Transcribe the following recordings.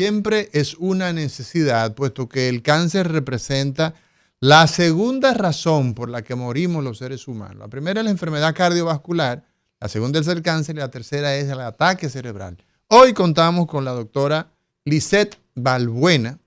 siempre es una necesidad, puesto que el cáncer representa la segunda razón por la que morimos los seres humanos. La primera es la enfermedad cardiovascular, la segunda es el cáncer y la tercera es el ataque cerebral. Hoy contamos con la doctora Lisbeth Balbuena,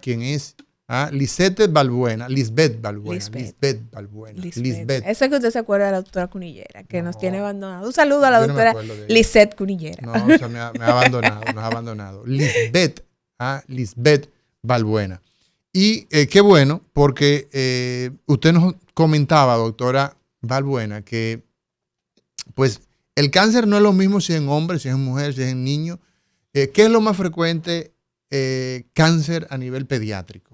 quien es Lisbeth Balbuena. Lisbeth. Eso es que usted se acuerda de la doctora Cunillera, que nos tiene abandonado. Un saludo a la doctora Lisbeth Cunillera. No, o sea, me ha abandonado, nos ha abandonado. Lisbeth Balbuena. Y qué bueno, porque usted nos comentaba, doctora Balbuena, que pues el cáncer no es lo mismo si es en hombre, si es en mujer, si es en niño. ¿Qué es lo más frecuente cáncer a nivel pediátrico?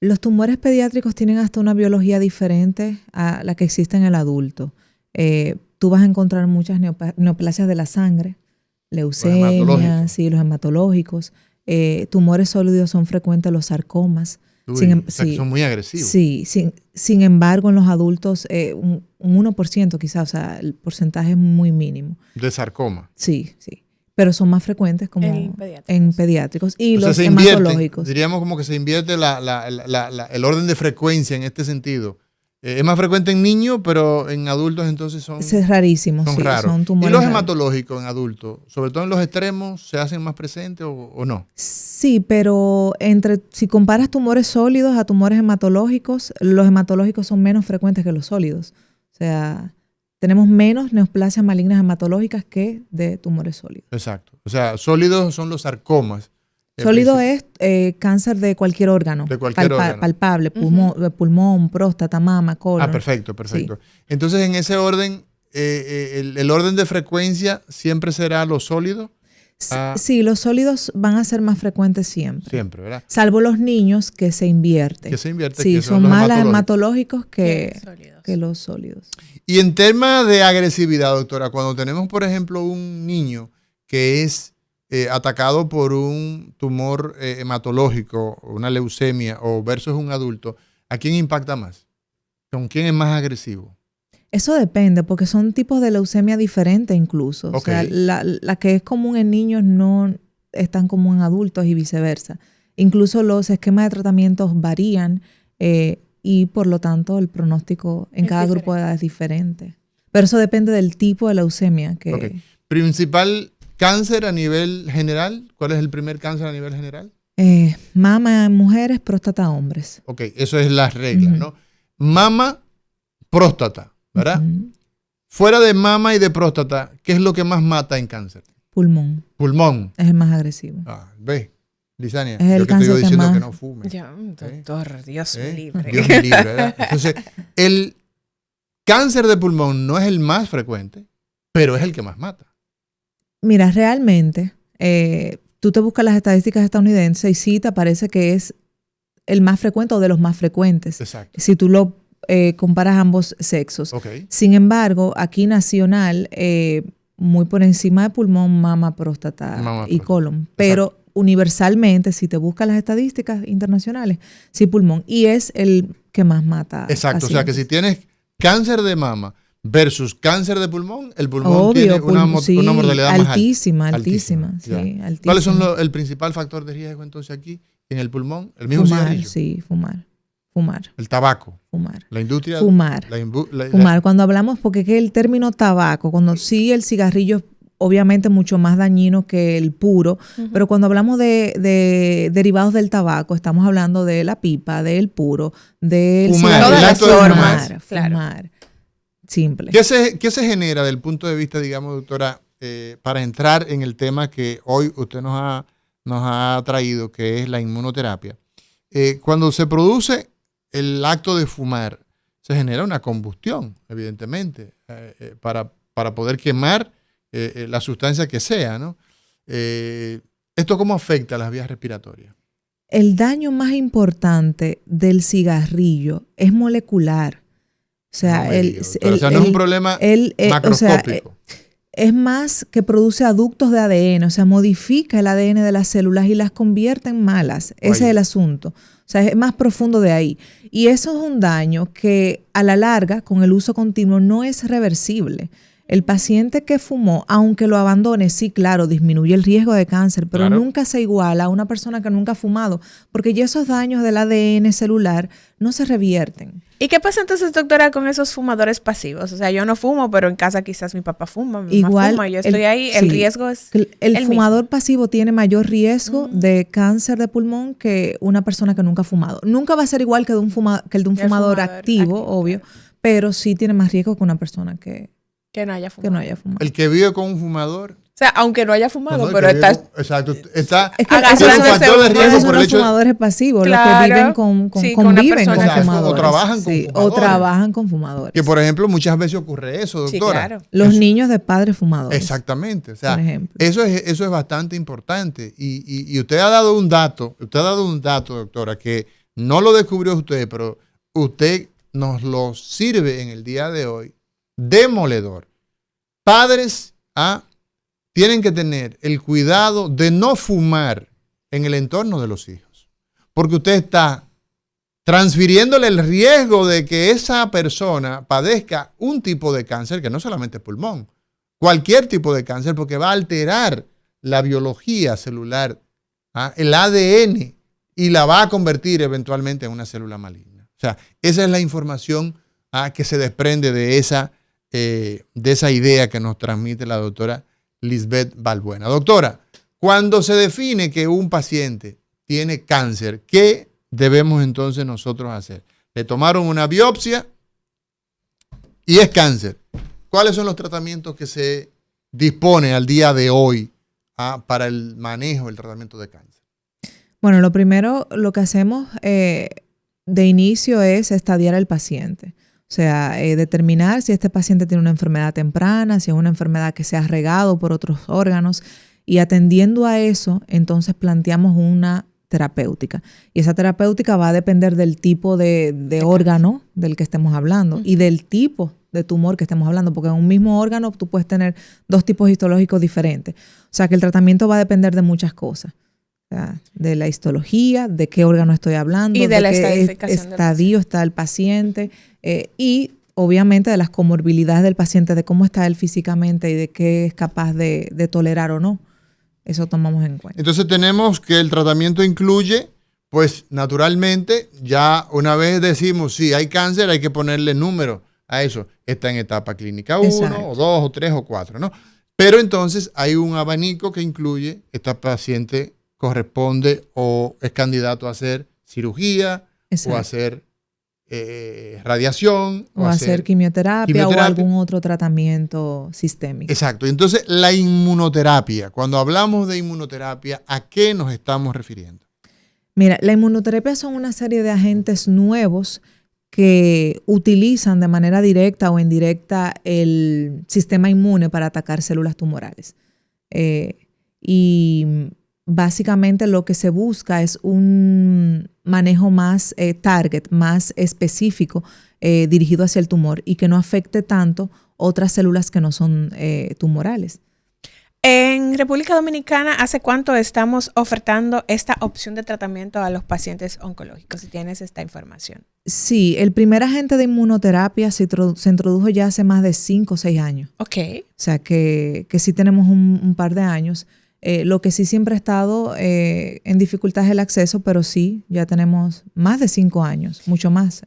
Los tumores pediátricos tienen hasta una biología diferente a la que existe en el adulto. Tú vas a encontrar muchas neoplasias de la sangre, leucemias, sí, los hematológicos. Tumores sólidos son frecuentes los sarcomas. Son muy agresivos. Sí, sin embargo, en los adultos, un 1% quizás, o sea, el porcentaje es muy mínimo. ¿De sarcoma? Sí. Pero son más frecuentes como en pediátricos. Y los hematológicos. Diríamos como que se invierte el orden de frecuencia en este sentido. Es más frecuente en niños, pero en adultos entonces son... Es rarísimo, son raros. Son tumores ¿Y los raros. Hematológicos en adultos, sobre todo en los extremos, se hacen más presentes o no? Sí, pero si comparas tumores sólidos a tumores hematológicos, los hematológicos son menos frecuentes que los sólidos. O sea, tenemos menos neoplasias malignas hematológicas que de tumores sólidos. Exacto. O sea, sólidos son los sarcomas. Sólido es cáncer de cualquier órgano. De cualquier órgano. Palpable, pulmón, próstata, mama, colon. Perfecto. Sí. Entonces, en ese orden, el orden de frecuencia siempre será los sólidos. Sí, los sólidos van a ser más frecuentes siempre. Siempre, ¿verdad? Salvo los niños que se invierte. Sí, son más hematológicos que los sólidos. Y en tema de agresividad, doctora, cuando tenemos, por ejemplo, un niño que es atacado por un tumor hematológico, una leucemia o versus un adulto, ¿a quién impacta más? ¿Con quién es más agresivo? Eso depende, porque son tipos de leucemia diferentes incluso. Okay. O sea, la que es común en niños no es tan común en adultos y viceversa. Incluso los esquemas de tratamientos varían y por lo tanto el pronóstico en cada grupo de edad es diferente. Pero eso depende del tipo de leucemia. Principal cáncer a nivel general. ¿Cuál es el primer cáncer a nivel general? Mama en mujeres, próstata hombres. Ok, eso es la regla, ¿no? Mama, próstata, ¿verdad? Fuera de mama y de próstata, ¿qué es lo que más mata en cáncer? Pulmón. Pulmón. Es el más agresivo. ¿Ves? Lisania, es el yo que cáncer estoy diciendo que que no fume. Ya, doctor, Dios me libre. Dios me libre, ¿verdad? Entonces, el cáncer de pulmón no es el más frecuente, pero es el que más mata. Mira, realmente, tú te buscas las estadísticas estadounidenses y sí te parece que es el más frecuente o de los más frecuentes. Exacto. Si tú lo comparas ambos sexos. Okay. Sin embargo, aquí nacional, muy por encima de pulmón, mama, próstata y colon. Pero exacto. Universalmente, si te buscas las estadísticas internacionales, sí pulmón. Y es el que más mata. Exacto. O sea que si tienes cáncer de mama versus cáncer de pulmón, el pulmón tiene una mortalidad más altísima. ¿Cuáles son el principal factor de riesgo entonces aquí en el pulmón? El mismo cigarrillo. Sí, fumar. El tabaco. Fumar. La industria. Fumar. Fumar. Cuando hablamos, porque es que el término tabaco, cuando sí el cigarrillo es obviamente mucho más dañino que el puro, pero cuando hablamos de derivados del tabaco, estamos hablando de la pipa, del puro, del fumar. Todas las formas. Fumar. Simple. ¿Qué se genera del punto de vista, digamos, doctora, para entrar en el tema que hoy usted nos ha traído, que es la inmunoterapia? Cuando se produce el acto de fumar, se genera una combustión, evidentemente, para poder quemar la sustancia que sea, ¿no? ¿Esto cómo afecta a las vías respiratorias? El daño más importante del cigarrillo es molecular. O sea, no es un problema macroscópico. O sea, es más que produce aductos de ADN, o sea, modifica el ADN de las células y las convierte en malas. Ese es el asunto. O sea, es más profundo de ahí. Y eso es un daño que a la larga, con el uso continuo, no es reversible. El paciente que fumó, aunque lo abandone, sí, claro, disminuye el riesgo de cáncer, pero nunca se iguala a una persona que nunca ha fumado, porque ya esos daños del ADN celular no se revierten. ¿Y qué pasa entonces, doctora, con esos fumadores pasivos? O sea, yo no fumo, pero en casa quizás mi papá fuma, mi mamá fuma, yo estoy ahí, el riesgo es el fumador mismo. Pasivo tiene mayor riesgo de cáncer de pulmón que una persona que nunca ha fumado. Nunca va a ser igual que el de un fumador activo, obvio, claro. Pero sí tiene más riesgo que una persona que no haya fumado. El que vive con un fumador. O sea, aunque no haya fumado, pero está... Exacto. Está agarrando un factor de riesgo por el hecho de... Los fumadores pasivos, claro, los que viven conviven con fumadores. O trabajan con fumadores. O trabajan con fumadores. Que, por ejemplo, muchas veces ocurre eso, doctora. Sí, claro. Los niños de padres fumadores. Exactamente. O sea, eso es bastante importante. Y usted ha dado un dato, doctora, que no lo descubrió usted, pero usted nos lo sirve en el día de hoy. Demoledor. Padres tienen que tener el cuidado de no fumar en el entorno de los hijos, porque usted está transfiriéndole el riesgo de que esa persona padezca un tipo de cáncer, que no solamente es pulmón, cualquier tipo de cáncer, porque va a alterar la biología celular, el ADN, y la va a convertir eventualmente en una célula maligna. O sea, esa es la información que se desprende de esa idea que nos transmite la doctora Lisbeth Balbuena. Doctora, cuando se define que un paciente tiene cáncer, ¿qué debemos entonces nosotros hacer? Le tomaron una biopsia y es cáncer. ¿Cuáles son los tratamientos que se dispone al día de hoy para el manejo del tratamiento de cáncer? Bueno, lo primero, lo que hacemos de inicio es estadiar al paciente. O sea, determinar si este paciente tiene una enfermedad temprana, si es una enfermedad que se ha regado por otros órganos, y atendiendo a eso, entonces planteamos una terapéutica. Y esa terapéutica va a depender del tipo de órgano del que estemos hablando y del tipo de tumor que estemos hablando, porque en un mismo órgano tú puedes tener dos tipos histológicos diferentes. O sea, que el tratamiento va a depender de muchas cosas. O sea, de la histología, de qué órgano estoy hablando, y de la qué estadio está el paciente, y obviamente de las comorbilidades del paciente, de cómo está él físicamente y de qué es capaz de tolerar o no. Eso tomamos en cuenta. Entonces tenemos que el tratamiento incluye, pues naturalmente, ya una vez decimos, sí, hay cáncer, hay que ponerle número a eso. Está en etapa clínica 1, o 2, o 3, o 4, ¿no? Pero entonces hay un abanico que incluye, esta paciente corresponde o es candidato a hacer cirugía, o a hacer radiación, o hacer quimioterapia o algún otro tratamiento sistémico. Exacto. Entonces, la inmunoterapia, cuando hablamos de inmunoterapia, ¿a qué nos estamos refiriendo? Mira, la inmunoterapia son una serie de agentes nuevos que utilizan de manera directa o indirecta el sistema inmune para atacar células tumorales. Y básicamente lo que se busca es un manejo más target, más específico, dirigido hacia el tumor y que no afecte tanto otras células que no son tumorales. En República Dominicana, ¿hace cuánto estamos ofertando esta opción de tratamiento a los pacientes oncológicos? Si tienes esta información. Sí, el primer agente de inmunoterapia se introdujo ya hace más de 5 o 6 años. Ok. O sea que sí tenemos un par de años. Lo que sí siempre ha estado en dificultad es el acceso, pero sí, ya tenemos más de 5 años, mucho más.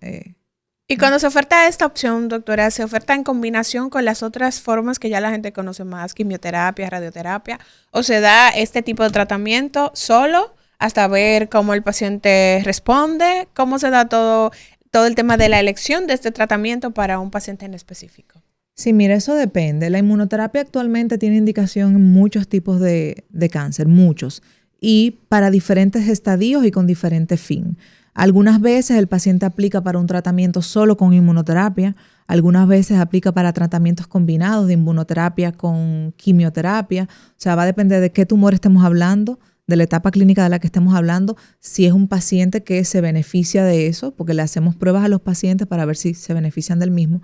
Y cuando se oferta esta opción, doctora, ¿se oferta en combinación con las otras formas que ya la gente conoce más, quimioterapia, radioterapia? ¿O se da este tipo de tratamiento solo hasta ver cómo el paciente responde? ¿Cómo se da todo el tema de la elección de este tratamiento para un paciente en específico? Sí, mira, eso depende. La inmunoterapia actualmente tiene indicación en muchos tipos de cáncer, muchos, y para diferentes estadios y con diferente fin. Algunas veces el paciente aplica para un tratamiento solo con inmunoterapia, algunas veces aplica para tratamientos combinados de inmunoterapia con quimioterapia. O sea, va a depender de qué tumor estemos hablando, de la etapa clínica de la que estemos hablando, si es un paciente que se beneficia de eso, porque le hacemos pruebas a los pacientes para ver si se benefician del mismo.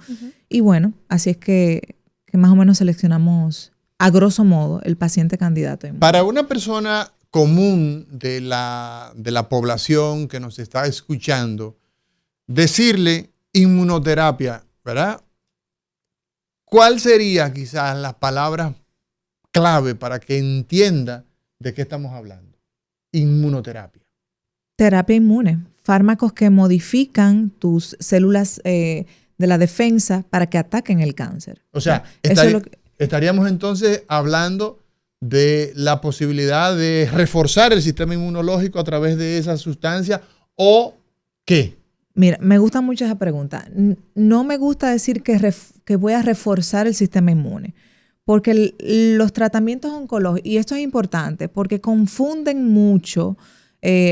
Y bueno, así es que más o menos seleccionamos a grosso modo el paciente candidato. Para una persona común de la población que nos está escuchando, decirle inmunoterapia, ¿verdad? ¿cuál sería quizás las palabras clave para que entienda de qué estamos hablando? Inmunoterapia. Terapia inmune. Fármacos que modifican tus células de la defensa para que ataquen el cáncer. O sea, estaríamos entonces hablando de la posibilidad de reforzar el sistema inmunológico a través de esa sustancia, ¿o qué? Mira, me gusta mucho esa pregunta. No me gusta decir que voy a reforzar el sistema inmune, porque los tratamientos oncológicos, y esto es importante, porque confunden mucho.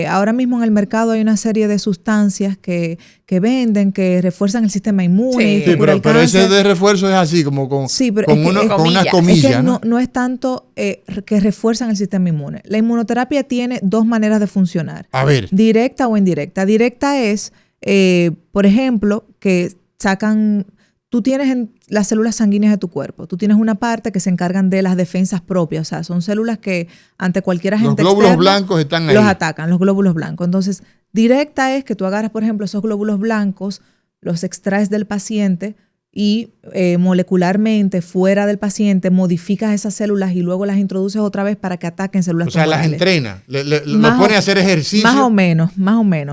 Ahora mismo en el mercado hay una serie de sustancias que venden, que refuerzan el sistema inmune. Sí, pero ese de refuerzo es así, como con una comilla. Es que no es tanto que refuerzan el sistema inmune. La inmunoterapia tiene dos maneras de funcionar. A ver. Directa o indirecta. Directa es, por ejemplo, que sacan... Tú tienes las células sanguíneas de tu cuerpo. Tú tienes una parte que se encargan de las defensas propias. O sea, son células que ante cualquier agente externo... Los glóbulos blancos están ahí. Los atacan, los glóbulos blancos. Entonces, directa es que tú agarras, por ejemplo, esos glóbulos blancos, los extraes del paciente y molecularmente, fuera del paciente, modificas esas células y luego las introduces otra vez para que ataquen células tumorales. Las entrena, lo pone a hacer ejercicio. Más o menos.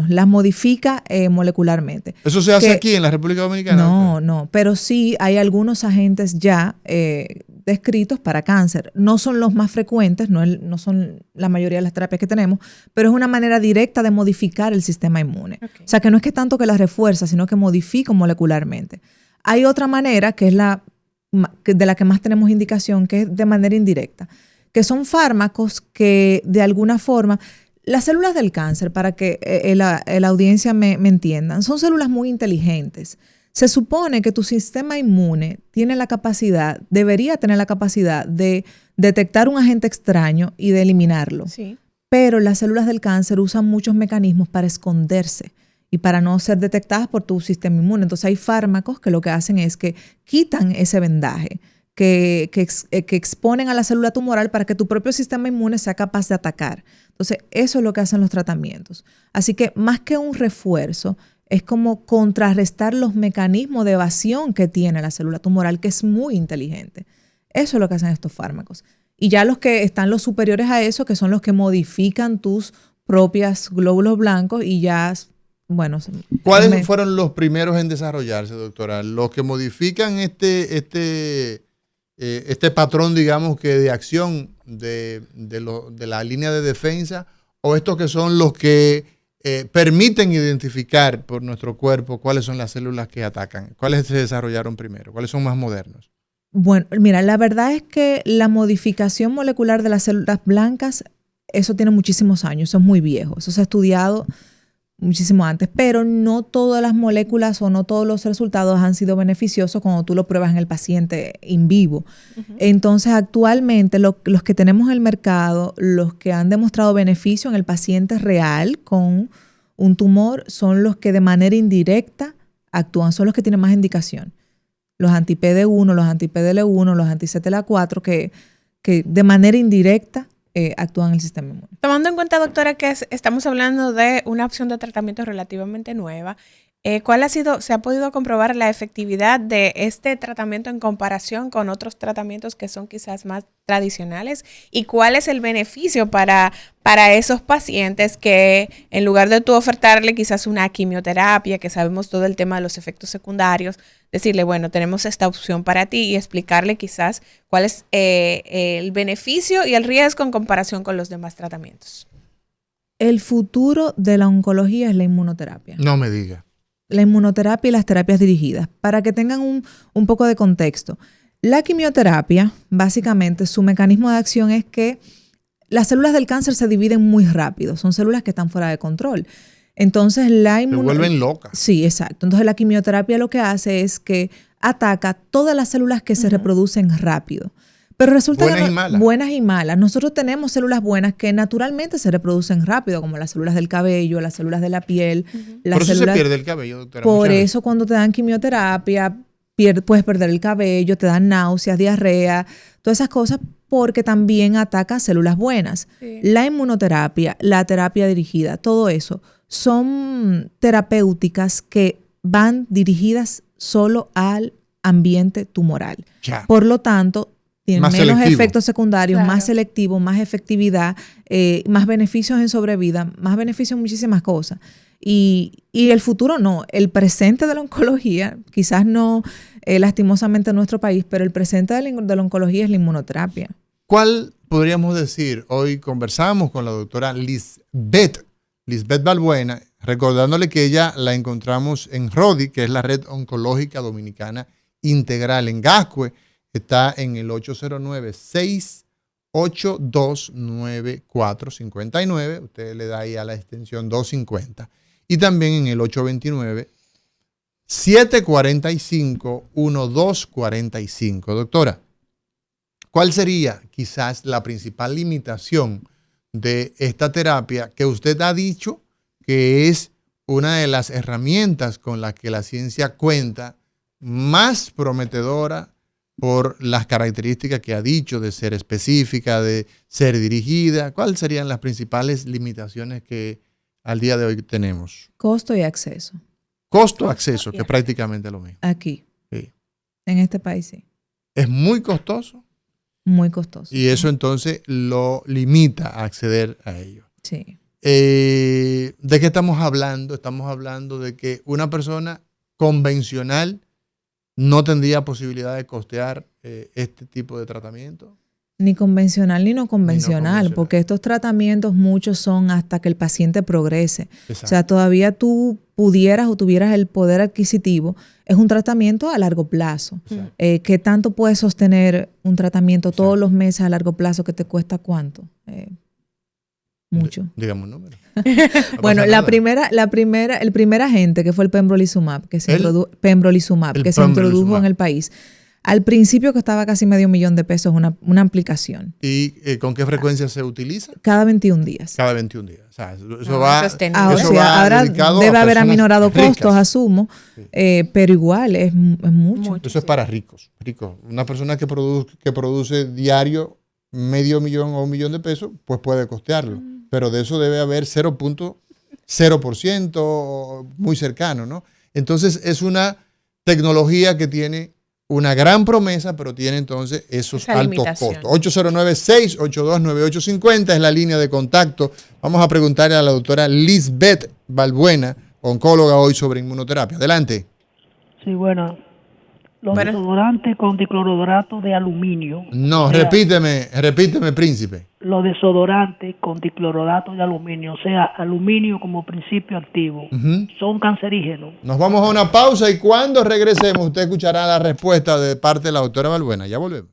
Las modifica molecularmente. ¿Eso se hace aquí en la República Dominicana? No. Pero sí hay algunos agentes ya descritos para cáncer. No son los más frecuentes, no son la mayoría de las terapias que tenemos, pero es una manera directa de modificar el sistema inmune. Okay. O sea, que no es que tanto que la refuerza, sino que modifica molecularmente. Hay otra manera, que es de la que más tenemos indicación, que es de manera indirecta, que son fármacos que de alguna forma, las células del cáncer, para que la audiencia me entiendan, son células muy inteligentes. Se supone que tu sistema inmune debería tener la capacidad de detectar un agente extraño y de eliminarlo. Sí. Pero las células del cáncer usan muchos mecanismos para esconderse y para no ser detectadas por tu sistema inmune. Entonces hay fármacos que lo que hacen es que quitan ese vendaje, que exponen a la célula tumoral para que tu propio sistema inmune sea capaz de atacar. Entonces eso es lo que hacen los tratamientos. Así que más que un refuerzo, es como contrarrestar los mecanismos de evasión que tiene la célula tumoral, que es muy inteligente. Eso es lo que hacen estos fármacos. Y ya los que están los superiores a eso, que son los que modifican tus propios glóbulos blancos y ya... Bueno, ¿cuáles fueron los primeros en desarrollarse, doctora? Los que modifican este patrón, digamos, que de acción de la línea de defensa, o estos que son los que permiten identificar por nuestro cuerpo cuáles son las células que atacan. ¿Cuáles se desarrollaron primero? ¿Cuáles son más modernos? Bueno, mira, la verdad es que la modificación molecular de las células blancas, eso tiene muchísimos años, eso es muy viejo, eso se ha estudiado muchísimo antes, pero no todas las moléculas o no todos los resultados han sido beneficiosos cuando tú lo pruebas en el paciente in vivo. Uh-huh. Entonces, actualmente los que tenemos en el mercado, los que han demostrado beneficio en el paciente real con un tumor, son los que de manera indirecta actúan, son los que tienen más indicación. Los anti-PD1, los anti-PDL1, los anti-CTLA4, que de manera indirecta actúan en el sistema inmune. Tomando en cuenta, doctora, que estamos hablando de una opción de tratamiento relativamente nueva, ¿se ha podido comprobar la efectividad de este tratamiento en comparación con otros tratamientos que son quizás más tradicionales? ¿Y cuál es el beneficio para esos pacientes que en lugar de tú ofertarle quizás una quimioterapia, que sabemos todo el tema de los efectos secundarios, decirle, bueno, tenemos esta opción para ti y explicarle quizás cuál es el beneficio y el riesgo en comparación con los demás tratamientos? El futuro de la oncología es la inmunoterapia. No me diga. La inmunoterapia y las terapias dirigidas. Para que tengan un poco de contexto, la quimioterapia, básicamente, su mecanismo de acción es que las células del cáncer se dividen muy rápido. Son células que están fuera de control. Entonces, se vuelven locas. Sí, exacto. Entonces, la quimioterapia lo que hace es que ataca todas las células que se reproducen rápido. Pero resulta buenas y malas. Nosotros tenemos células buenas que naturalmente se reproducen rápido, como las células del cabello, las células de la piel. Por eso se pierde el cabello, doctora. Por eso cuando te dan quimioterapia, puedes perder el cabello, te dan náuseas, diarrea, todas esas cosas, porque también ataca células buenas. Sí. La inmunoterapia, la terapia dirigida, todo eso, son terapéuticas que van dirigidas solo al ambiente tumoral. Ya. Por lo tanto, tiene Más menos selectivo. efectos secundarios, Claro. más selectivo, más efectividad, más beneficios en sobrevida, más beneficios en muchísimas cosas. Y el futuro no, el presente de la oncología, quizás no lastimosamente en nuestro país, pero el presente de la oncología es la inmunoterapia. ¿Cuál podríamos decir? Hoy conversamos con la doctora Lisbeth Balbuena, recordándole que ella la encontramos en RODI, que es la Red Oncológica Dominicana Integral en Gascue. Está en el 809-682-9459. Usted le da ahí a la extensión 250. Y también en el 829-745-1245. Doctora, ¿cuál sería quizás la principal limitación de esta terapia que usted ha dicho que es una de las herramientas con las que la ciencia cuenta más prometedora por las características que ha dicho de ser específica, de ser dirigida? ¿Cuáles serían las principales limitaciones que al día de hoy tenemos? Costo y acceso. Costo, acceso, que es prácticamente lo mismo. Aquí. Sí. En este país sí. Es muy costoso Muy costoso. y eso entonces lo limita a acceder a ello. Sí. ¿De qué estamos hablando? Estamos hablando de que una persona convencional no tendría posibilidad de costear este tipo de tratamiento. Ni convencional ni no convencional, convencional. porque estos tratamientos muchos son hasta que el paciente progrese. Exacto. O sea, todavía tú pudieras o tuvieras el poder adquisitivo, es un tratamiento a largo plazo. Exacto. ¿Qué tanto puedes sostener un tratamiento Exacto. todos los meses a largo plazo que te cuesta cuánto? Mucho. Digamos un número. Bueno, pasa el primer agente que fue el pembrolizumab, que se El introdujo pembrolizumab. en el país. Al principio costaba casi $500,000 una aplicación. ¿Y con qué frecuencia se utiliza? Cada 21 días. Cada 21 días. O sea, eso No, va, eso es tenible. O eso sea, va ahora dedicado debe a haber personas aminorado ricas. costos, asumo, Sí. pero igual es mucho. Mucho. Eso es para ricos. Una persona que produce diario $500,000 o $1,000,000, pues puede costearlo. Pero de eso debe haber 0.0% muy cercano, ¿no? Entonces es una tecnología que tiene una gran promesa, pero tiene entonces esos Esa altos limitación. costos. 809-682-9850 es la línea de contacto. Vamos a preguntarle a la doctora Lisbeth Balbuena, oncóloga hoy, sobre inmunoterapia. Adelante. Sí, bueno, los Bueno. desodorantes con diclorohidrato de aluminio. No, o sea, repíteme, príncipe. Los desodorantes con diclorohidrato de aluminio, o sea, aluminio como principio activo, Ujú. son cancerígenos. Nos vamos a una pausa y cuando regresemos usted escuchará la respuesta de parte de la doctora Balbuena. Ya volvemos.